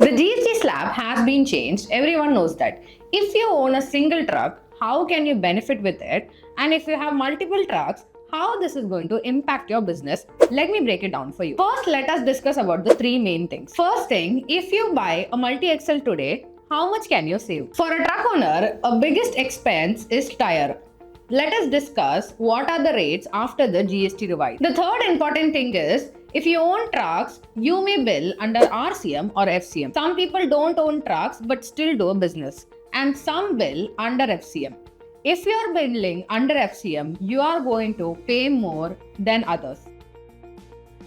The GST slab has been changed. Everyone knows that. If you own a single truck, how can you benefit with it? And if you have multiple trucks, how this is going to impact your business? Let me break it down for you. First, let us discuss about the three main things. First thing, if you buy a multi-axle today, how much can you save? For a truck owner, a biggest expense is tire. Let us discuss what are the rates after the GST revise. The third important thing is, if you own trucks, you may bill under RCM or FCM. Some people don't own trucks but still do a business, and some bill under FCM. If you are billing under FCM, you are going to pay more than others.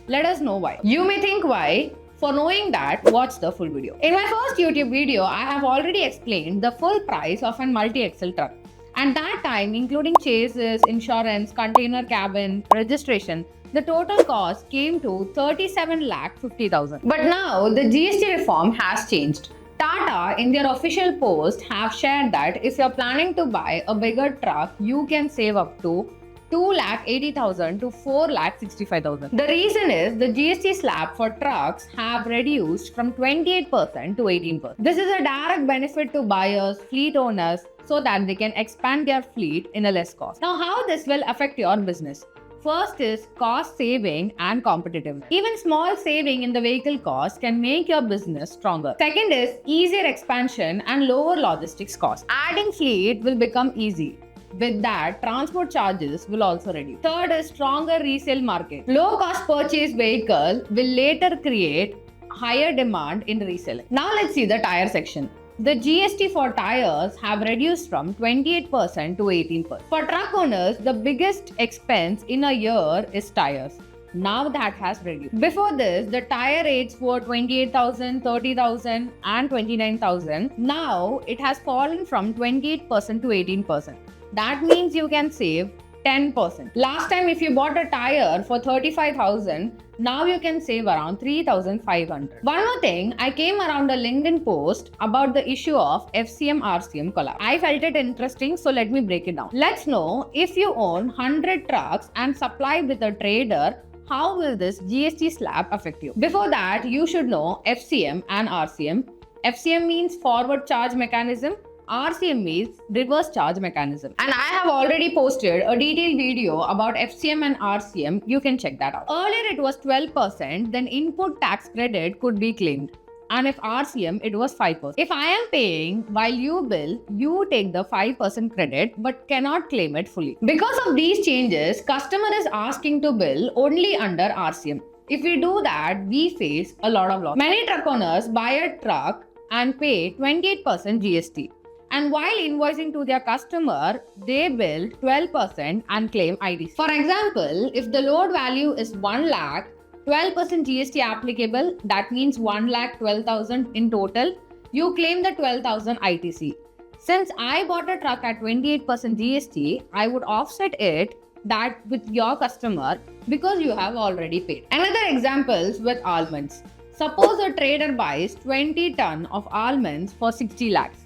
Let us know why. You may think why. For knowing that, watch the full video. In my first YouTube video, I have already explained the full price of a multi-axle truck. At that time, including chases, insurance, container cabin, registration, the total cost came to 37,50,000. But now the GST reform has changed. Tata, in their official post, have shared that if you're planning to buy a bigger truck, you can save up to 2,80,000 to 4,65,000. The reason is the GST slab for trucks have reduced from 28% to 18%. This is a direct benefit to buyers, fleet owners, so that they can expand their fleet in a less cost. Now, how this will affect your business? First is cost saving and competitiveness. Even small saving in the vehicle cost can make your business stronger. Second is easier expansion and lower logistics cost. Adding fleet will become easy. With that, transport charges will also reduce. Third is stronger resale market. Low cost purchase vehicle will later create higher demand in reselling. Now let's see the tire section. The GST for tires have reduced from 28% to 18%. For truck owners, the biggest expense in a year is tires. Now that has reduced. Before this, the tire rates were 28,000, 30,000 and 29,000. Now it has fallen from 28% to 18%. That means you can save 10%. Last time if you bought a tire for 35,000, now you can save around 3,500. One more thing, I came around a LinkedIn post about the issue of FCM RCM collab. I felt it interesting, so let me break it down. Let's know, if you own 100 trucks and supply with a trader, how will this GST slab affect you? Before that, you should know FCM and RCM. FCM means forward charge mechanism. RCM means reverse charge mechanism. And I have already posted a detailed video about FCM and RCM. You can check that out. Earlier it was 12%, then input tax credit could be claimed. And if RCM, it was 5%. If I am paying while you bill, you take the 5% credit but cannot claim it fully. Because of these changes, customer is asking to bill only under RCM. If we do that, we face a lot of loss. Many truck owners buy a truck and pay 28% GST. And while invoicing to their customer, they bill 12% and claim ITC. For example, if the load value is 1 lakh, 12% GST applicable, that means 1,12,000 in total, you claim the 12,000 ITC. Since I bought a truck at 28% GST, I would offset it that with your customer because you have already paid. Another example is with almonds. Suppose a trader buys 20 ton of almonds for 60 lakhs.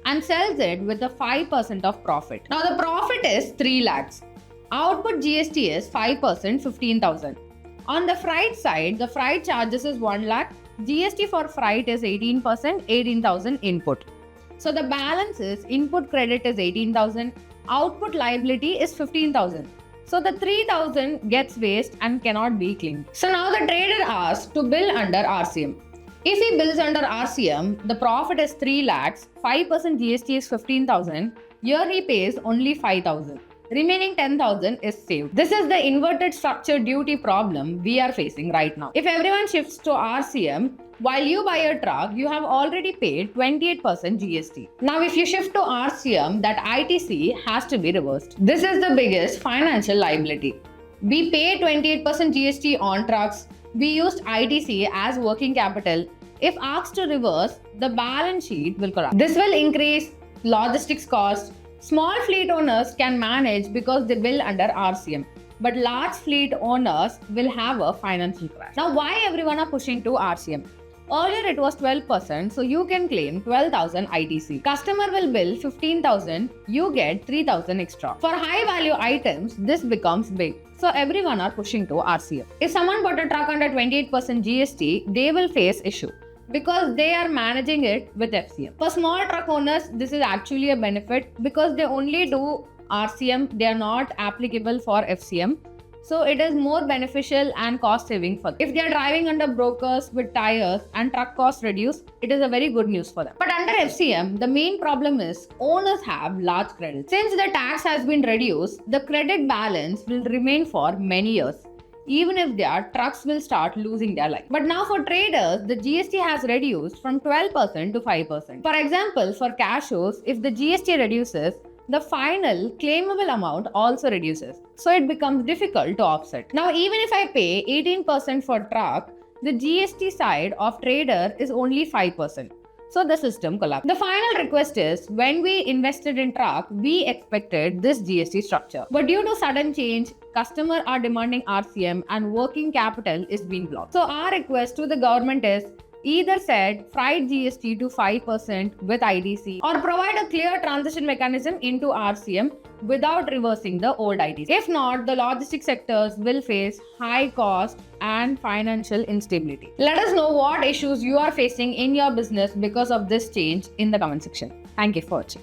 And sells it with a 5% of profit. Now the profit is 3 lakhs. Output GST is 5%, 15,000. On the freight side, the freight charges is 1 lakh. GST for freight is 18%, 18,000 input. So the balance is input credit is 18,000, output liability is 15,000. So the 3,000 gets waste and cannot be claimed. So now the trader asks to bill under RCM. If he bills under RCM, the profit is 3 lakhs, 5% GST is 15,000, here he pays only 5,000. Remaining 10,000 is saved. This is the inverted structure duty problem we are facing right now. If everyone shifts to RCM, while you buy a truck, you have already paid 28% GST. Now if you shift to RCM, that ITC has to be reversed. This is the biggest financial liability. We pay 28% GST on trucks. We used ITC as working capital. If asked to reverse, the balance sheet will collapse. This will increase logistics costs. Small fleet owners can manage because they bill under RCM. But large fleet owners will have a financial crash. Now, why everyone are pushing to RCM? Earlier it was 12%, so you can claim 12,000 ITC. Customer will bill 15,000, you get 3,000 extra. For high value items, this becomes big. So everyone are pushing to RCM. If someone bought a truck under 28% GST, they will face issue. because they are managing it with FCM. For small truck owners, this is actually a benefit because they only do RCM, they are not applicable for FCM. So it is more beneficial and cost saving for them. If they are driving under brokers with tires and truck costs reduce, it is a very good news for them. But under FCM, the main problem is owners have large credits. Since the tax has been reduced, the credit balance will remain for many years. Even if their trucks will start losing their life. But now for traders, the GST has reduced from 12% to 5%. For example, for cashiers, if the GST reduces, the final claimable amount also reduces. So it becomes difficult to offset. Now, even if I pay 18% for truck, the GST side of trader is only 5%. So the system collapsed. The final request is, when we invested in truck, we expected this GST structure. But due to sudden change, customers are demanding RCM and working capital is being blocked. So our request to the government is, either set fried GST to 5% with IDC or provide a clear transition mechanism into RCM without reversing the old IDC. If not, the logistics sectors will face high cost and financial instability. Let us know what issues you are facing in your business because of this change in the comment section. Thank you for watching.